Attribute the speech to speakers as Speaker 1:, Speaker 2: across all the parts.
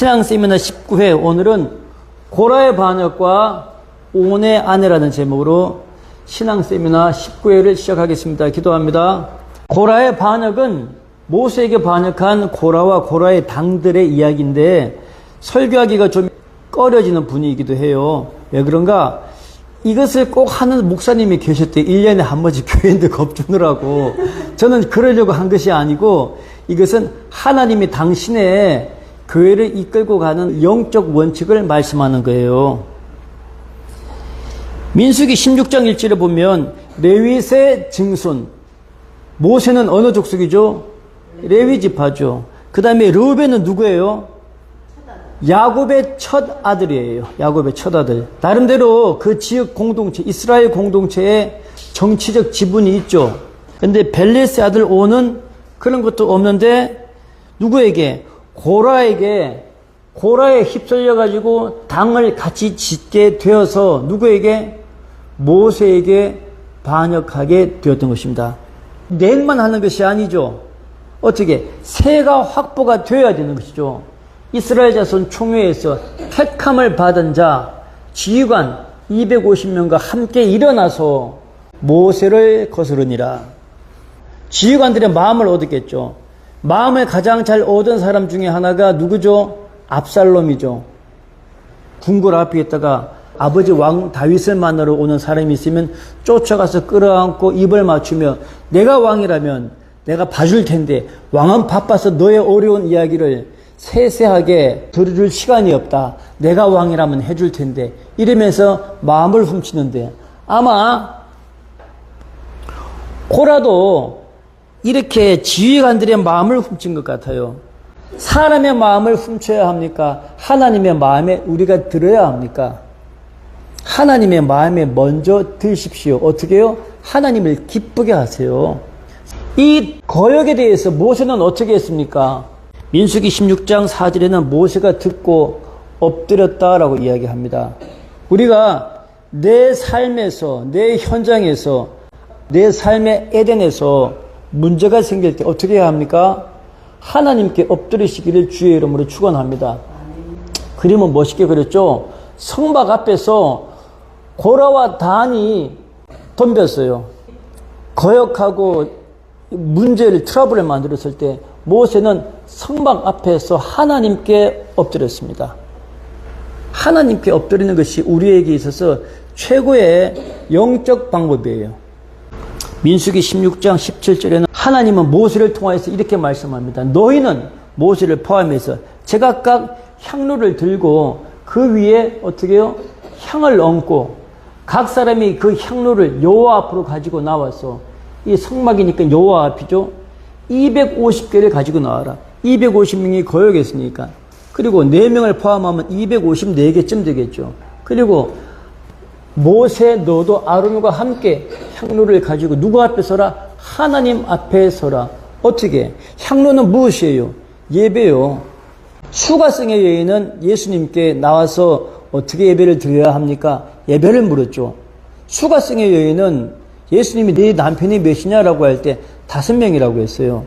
Speaker 1: 신앙 세미나 19회 오늘은 고라의 반역과 온의 아내라는 제목으로 신앙 세미나 19회를 시작하겠습니다. 기도합니다. 고라의 반역은 모세에게 반역한 고라와 고라의 당들의 이야기인데 설교하기가 좀 꺼려지는 분위기이기도 해요. 왜 그런가? 이것을 꼭 하는 목사님이 계셨대요. 1년에 한 번씩 교회인들 겁주느라고. 저는 그러려고 한 것이 아니고 이것은 하나님이 당신의 교회를 이끌고 가는 영적 원칙을 말씀하는 거예요. 민수기 16장 1절에 보면 레윗의 증손, 모세는 어느 족속이죠? 레위 지파죠. 그 다음에 르우벤은 누구예요? 야곱의 첫 아들이에요. 야곱의 첫 아들. 나름대로 그 지역 공동체, 이스라엘 공동체에 정치적 지분이 있죠. 근데 벨레스의 아들 온은 그런 것도 없는데 누구에게? 고라에 휩쓸려 가지고 당을 같이 짓게 되어서 누구에게? 모세에게 반역하게 되었던 것입니다. 낸만 하는 것이 아니죠. 어떻게? 세가 확보가 되어야 되는 것이죠. 이스라엘 자손 총회에서 택함을 받은 자, 지휘관 250명과 함께 일어나서 모세를 거스르니라. 지휘관들의 마음을 얻었겠죠. 마음을 가장 잘 얻은 사람 중에 하나가 누구죠? 압살롬이죠. 궁궐 앞에 있다가 아버지 왕 다윗을 만나러 오는 사람이 있으면 쫓아가서 끌어안고 입을 맞추며 내가 왕이라면 내가 봐줄 텐데 왕은 바빠서 너의 어려운 이야기를 세세하게 들어줄 시간이 없다. 내가 왕이라면 해줄 텐데 이러면서 마음을 훔치는데 아마 고라도 이렇게 지휘관들의 마음을 훔친 것 같아요. 사람의 마음을 훔쳐야 합니까? 하나님의 마음에 우리가 들어야 합니까? 하나님의 마음에 먼저 드십시오. 어떻게 해요? 하나님을 기쁘게 하세요. 이 거역에 대해서 모세는 어떻게 했습니까? 민수기 16장 4절에는 모세가 듣고 엎드렸다라고 이야기합니다. 우리가 내 삶에서, 내 현장에서, 내 삶의 에덴에서 문제가 생길 때 어떻게 해야 합니까? 하나님께 엎드리시기를 주의 이름으로 축원합니다. 그림은 멋있게 그렸죠? 성막 앞에서 고라와 단이 덤볐어요. 거역하고 문제를, 트러블을 만들었을 때 모세는 성막 앞에서 하나님께 엎드렸습니다. 하나님께 엎드리는 것이 우리에게 있어서 최고의 영적 방법이에요. 민수기 16장 17절에는 하나님은 모세를 통하여서 이렇게 말씀합니다. 너희는 모세를 포함해서 제각각 향로를 들고 그 위에 어떻게 해요? 향을 얹고 각 사람이 그 향로를 여호와 앞으로 가지고 나와서 이 성막이니까 여호와 앞이죠. 250개를 가지고 나와라. 250명이 거역했으니까. 그리고 4명을 포함하면 254개쯤 되겠죠. 그리고 모세 너도 아론과 함께 향로를 가지고 누구 앞에 서라? 하나님 앞에 서라. 어떻게? 향로는 무엇이에요? 예배요. 수가성의 여인은 예수님께 나와서 어떻게 예배를 드려야 합니까? 예배를 물었죠. 수가성의 여인은 예수님이 네 남편이 몇이냐라고 할 때 5명이라고 했어요.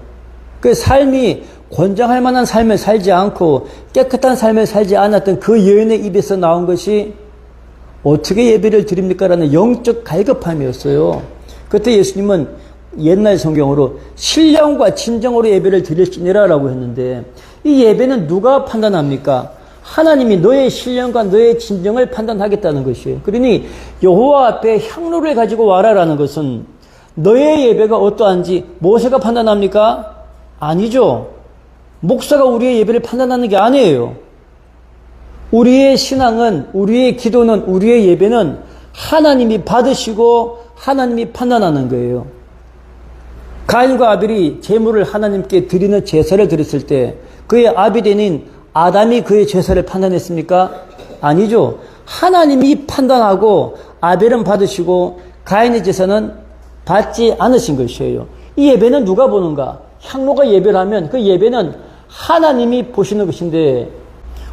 Speaker 1: 그 삶이 권장할 만한 삶을 살지 않고 깨끗한 삶을 살지 않았던 그 여인의 입에서 나온 것이 어떻게 예배를 드립니까? 라는 영적 갈급함이었어요. 그때 예수님은 옛날 성경으로 신령과 진정으로 예배를 드릴지니라 라고 했는데 이 예배는 누가 판단합니까? 하나님이 너의 신령과 너의 진정을 판단하겠다는 것이에요. 그러니 여호와 앞에 향로를 가지고 와라라는 것은 너의 예배가 어떠한지 모세가 판단합니까? 아니죠. 목사가 우리의 예배를 판단하는 게 아니에요. 우리의 신앙은, 우리의 기도는, 우리의 예배는 하나님이 받으시고 하나님이 판단하는 거예요. 가인과 아벨이 제물을 하나님께 드리는 제사를 드렸을 때 그의 아비되는 아담이 그의 제사를 판단했습니까? 아니죠. 하나님이 판단하고 아벨은 받으시고 가인의 제사는 받지 않으신 것이에요. 이 예배는 누가 보는가? 향로가 예배를 하면 그 예배는 하나님이 보시는 것인데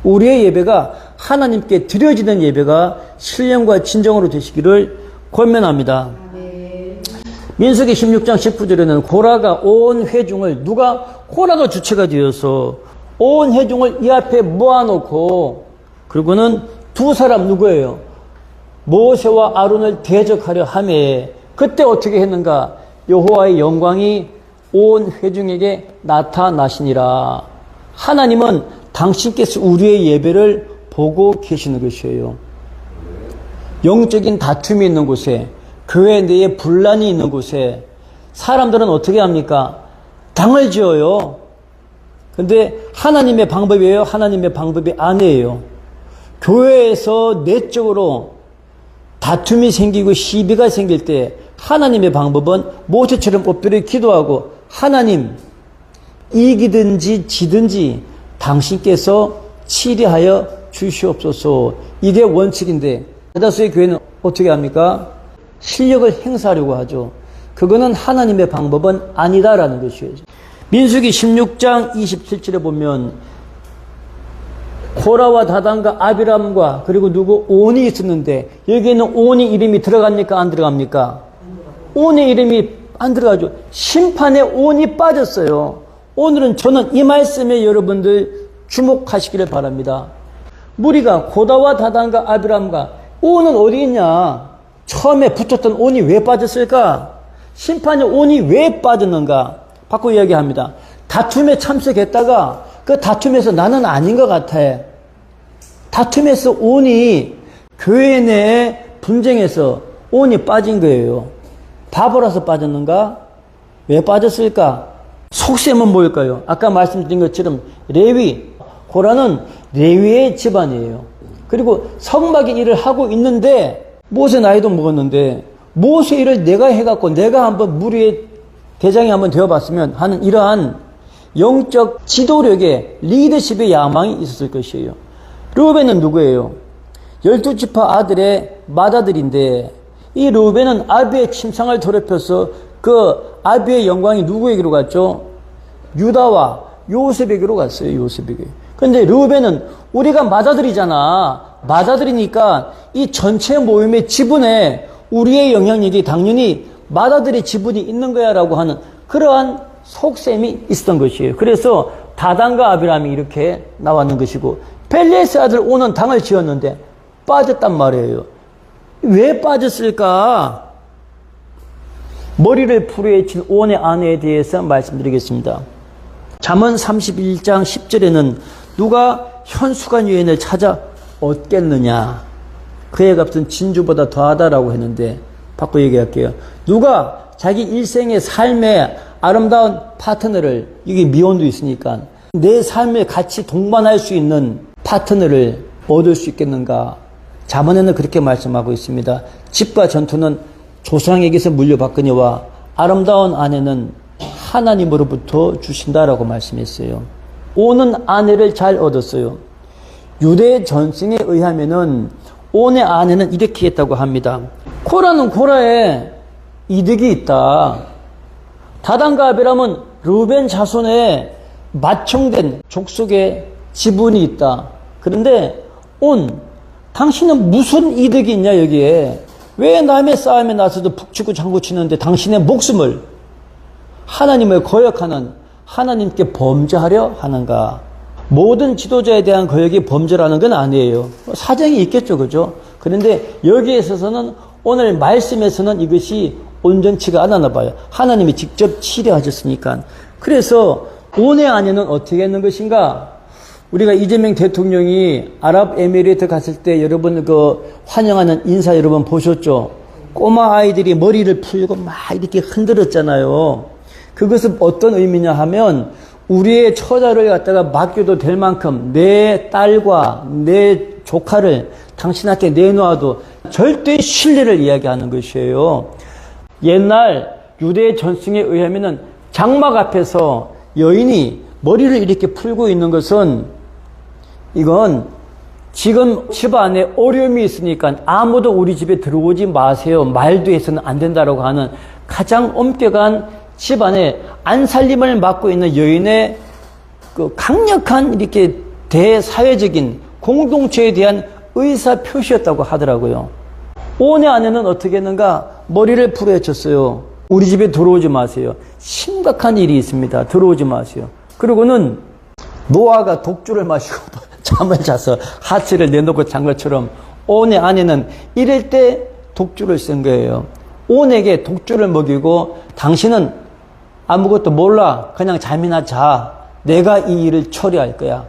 Speaker 1: 우리의 예배가 하나님께 드려지는 예배가 신령과 진정으로 되시기를 권면합니다. 민수기 16장 19절에는 고라가 온 회중을 고라가 주체가 되어서 온 회중을 이 앞에 모아놓고 그리고는 두 사람 누구예요? 모세와 아론을 대적하려 하매 그때 어떻게 했는가? 여호와의 영광이 온 회중에게 나타나시니라. 하나님은 당신께서 우리의 예배를 보고 계시는 것이에요. 영적인 다툼이 있는 곳에, 교회 내에 분란이 있는 곳에 사람들은 어떻게 합니까? 당을 지어요. 근데 하나님의 방법이에요? 하나님의 방법이 아니에요. 교회에서 내적으로 다툼이 생기고 시비가 생길 때 하나님의 방법은 모세처럼 엎드려 기도하고 하나님 이기든지 지든지 당신께서 치리하여 주시옵소서. 이게 원칙인데 대다수의 교회는 어떻게 합니까? 실력을 행사하려고 하죠. 그거는 하나님의 방법은 아니다라는 것이에요. 민수기 16장 27절에 보면 고라와 다단과 아비람과 그리고 누구 온이 있었는데 여기에는 온이 이름이 들어갑니까? 안 들어갑니까? 온의 이름이 안 들어가죠. 심판에 온이 빠졌어요. 오늘은 저는 이 말씀에 여러분들 주목하시기를 바랍니다. 무리가 고다와 다단과 아비람과 온은 어디 있냐? 처음에 붙었던 온이 왜 빠졌을까? 심판에 온이 왜 빠졌는가? 바꿔 이야기합니다. 다툼에 참석했다가 그 다툼에서 나는 아닌 것 같아. 다툼에서 온이 교회 내 분쟁에서 온이 빠진 거예요. 바보라서 빠졌는가? 왜 빠졌을까? 속셈은 뭘까요? 아까 말씀드린 것처럼 레위, 고라는 레위의 집안이에요. 그리고 성막의 일을 하고 있는데 모세 나이도 먹었는데 모세 일을 내가 해갖고 내가 한번 무리의 대장이 한번 되어봤으면 하는 이러한 영적 지도력의 리더십의 야망이 있었을 것이에요. 르우벤은 누구예요? 12지파 아들의 맏아들인데 이 르우벤은 아비의 침상을 더럽혀서 그 아비의 영광이 누구에게로 갔죠? 유다와 요셉에게로 갔어요. 요셉에게. 그런데 르우벤은 우리가 맏아들이잖아. 맏아들이니까 이 전체 모임의 지분에 우리의 영향력이 당연히 맏아들의 지분이 있는 거야 라고 하는 그러한 속셈이 있었던 것이에요. 그래서 다단과 아비람이 이렇게 나왔는 것이고 벨레스 아들 온은 당을 지었는데 빠졌단 말이에요. 왜 빠졌을까? 머리를 풀에 친 온의 아내에 대해서 말씀드리겠습니다. 잠언 31장 10절에는 누가 현수간 여인을 찾아 얻겠느냐? 그의 값은 진주보다 더하다라고 했는데 바꿔 얘기할게요. 누가 자기 일생의 삶의 아름다운 파트너를, 이게 미혼도 있으니까 내 삶에 같이 동반할 수 있는 파트너를 얻을 수 있겠는가? 잠언에는 그렇게 말씀하고 있습니다. 집과 전투는 조상에게서 물려받거니와 아름다운 아내는 하나님으로부터 주신다라고 말씀했어요. 온은 아내를 잘 얻었어요. 유대 전승에 의하면은 온의 아내는 이렇게 했다고 합니다. 코라는 고라에 이득이 있다. 다단과 아비람은 르우벤 자손에 맏형된 족속의 지분이 있다. 그런데 온, 당신은 무슨 이득이 있냐 여기에. 왜 남의 싸움에 나서도 북치고 장구치는데 당신의 목숨을 하나님을 거역하는 하나님께 범죄하려 하는가? 모든 지도자에 대한 거역이 범죄라는 건 아니에요. 사정이 있겠죠, 그죠? 그런데 여기에 있어서는 오늘 말씀에서는 이것이 온전치가 않았나 봐요. 하나님이 직접 치료하셨으니까. 그래서 온의 아내는 어떻게 했는 것인가? 우리가 이재명 대통령이 아랍에미리트 갔을 때 여러분 그 환영하는 인사 여러분 보셨죠? 꼬마 아이들이 머리를 풀고 막 이렇게 흔들었잖아요. 그것은 어떤 의미냐 하면 우리의 처자를 갖다가 맡겨도 될 만큼 내 딸과 내 조카를 당신한테 내놓아도 절대 신뢰를 이야기하는 것이에요. 옛날 유대 전승에 의하면은 장막 앞에서 여인이 머리를 이렇게 풀고 있는 것은 이건 지금 집 안에 어려움이 있으니까 아무도 우리 집에 들어오지 마세요. 말도 해서는 안 된다라고 하는 가장 엄격한 집 안에 안살림을 맡고 있는 여인의 그 강력한 이렇게 대사회적인 공동체에 대한 의사 표시였다고 하더라고요. 온의 아내는 어떻게 했는가? 머리를 풀어헤쳤어요. 우리 집에 들어오지 마세요. 심각한 일이 있습니다. 들어오지 마세요. 그리고는 노아가 독주를 마시고 잠을 자서 하츠를 내놓고 잔 것처럼 온의 아내는 이럴 때 독주를 쓴 거예요. 온에게 독주를 먹이고 당신은 아무것도 몰라. 그냥 잠이나 자. 내가 이 일을 처리할 거야.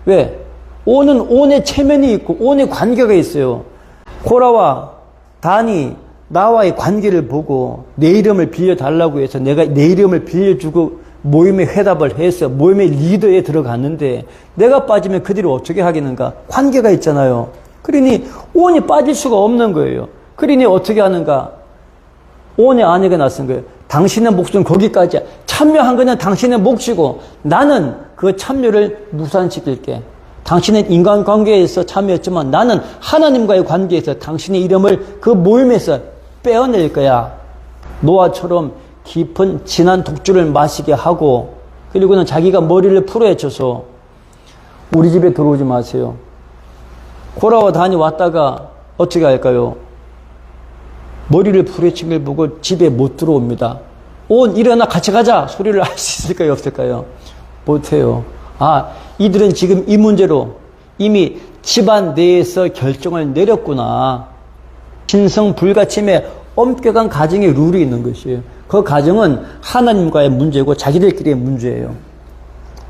Speaker 1: 왜? 온은 온의 체면이 있고 온의 관계가 있어요. 코라와 단이 나와의 관계를 보고 내 이름을 빌려달라고 해서 내가 내 이름을 빌려주고 모임에 회답을 해서 모임의 리더에 들어갔는데 내가 빠지면 그들이 어떻게 하겠는가? 관계가 있잖아요. 그러니 온이 빠질 수가 없는 거예요. 그러니 어떻게 하는가? 온의 아내가 나선 거예요. 당신의 몫은 거기까지야. 참여한 거는 당신의 몫이고 나는 그 참여를 무산시킬게. 당신은 인간관계에서 참여했지만 나는 하나님과의 관계에서 당신의 이름을 그 모임에서 빼어낼 거야. 노아처럼 깊은 진한 독주를 마시게 하고 그리고는 자기가 머리를 풀어헤쳐서 우리 집에 들어오지 마세요. 코라와 단이 왔다가 어떻게 할까요? 머리를 풀어헤친 걸 보고 집에 못 들어옵니다. 온 일어나 같이 가자 소리를 할 수 있을까요? 없을까요? 못해요. 아, 이들은 지금 이 문제로 이미 집안 내에서 결정을 내렸구나. 신성 불가침에 엄격한 가정의 룰이 있는 것이에요. 그 가정은 하나님과의 문제고 자기들끼리의 문제예요.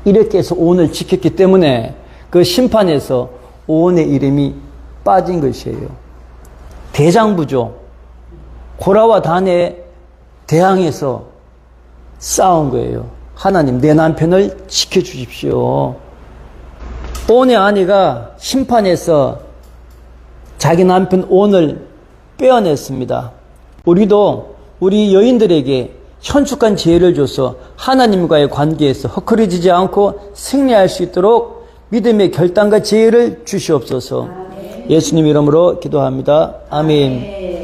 Speaker 1: 이렇게 해서 온을 지켰기 때문에 그 심판에서 온의 이름이 빠진 것이에요. 대장부죠. 고라와 단에 대항해서 싸운 거예요. 하나님, 내 남편을 지켜주십시오. 온의 아내가 심판에서 자기 남편 온을 빼어냈습니다. 우리도 우리 여인들에게 현숙한 지혜를 줘서 하나님과의 관계에서 헛걸어지지 않고 승리할 수 있도록 믿음의 결단과 지혜를 주시옵소서. 예수님 이름으로 기도합니다. 아멘.